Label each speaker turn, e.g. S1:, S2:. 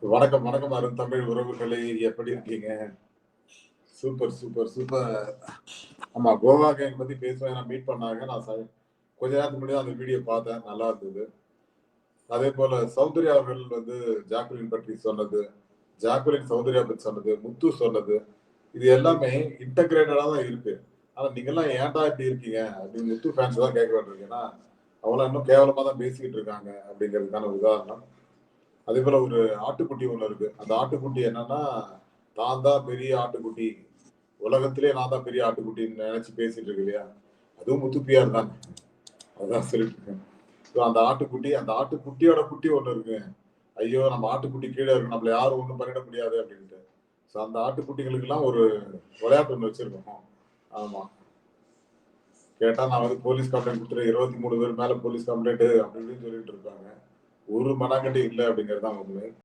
S1: வணக்கம், வணக்கம் அருந்தமிழ் உறவுகளே! எப்படி இருக்கீங்க? Super, super, super. ஆமா, கோவா கேங் பத்தி பேசுவேன் மீட் பண்ணாங்க. நான் கொஞ்ச நேரத்துக்கு முன்னாடி அந்த வீடியோ பார்த்தேன். நல்லா இருந்தது. அதேபோல சௌந்தர்யா அவர்கள் ஜாக்குலின் பற்றி சொன்னது, ஜாக்குலின் சௌந்தர்யா பத்தி சொன்னது, முத்து சொன்னது, இது எல்லாமே இன்டகிரேட்டடா தான் இருக்கு. ஆனா நீங்கலாம் ஏன்டா இப்படி இருக்கீங்க? அப்படின்னு முத்து ஃபேன்ஸ் தான் கேட்க வேண்டியிருக்கு. ஏன்னா, அவங்கலாம் இன்னும் கேவலமா தான் பேசிக்கிட்டு இருக்காங்க அப்படிங்கிறதுக்கான உதாரணம். அதே போல ஒரு ஆட்டுக்குட்டி ஒண்ணு இருக்கு. அந்த ஆட்டுக்குட்டி என்னன்னா, தான் தான் பெரிய ஆட்டுக்குட்டி. உலகத்திலே நான் தான் பெரிய ஆட்டுக்குட்டின்னு நெனச்சு பேசிட்டு இருக்கு இல்லையா? அதுவும் முத்து பிஆர் தாங்க. அதான் சொல்லிட்டு இருக்கேன். ஸோ அந்த ஆட்டுக்குட்டியோட குட்டி ஒண்ணு இருக்கு. ஐயோ! நம்ம ஆட்டுக்குட்டி கீழ இருக்கு. நம்மள யாரும் ஒண்ணும் பண்ணிட முடியாது அப்டின்ட்டு. ஸோ அந்த ஆட்டுக்குட்டிகளுக்கெல்லாம் ஒரு விளையாட்டு ஒண்ணு வச்சிருக்கோம். ஆமா. கேட்டா நான் போலீஸ் கம்ப்ளைண்ட் குடுத்துட்டேன். 23 பேர் மேல போலீஸ் கம்ப்ளைண்ட் அப்டி இப்டின்னு சொல்லிட்டு இருக்காங்க. ஒரு மண்ணாங்கட்டி இல்ல அப்டிங்கிறது தான் உண்மை.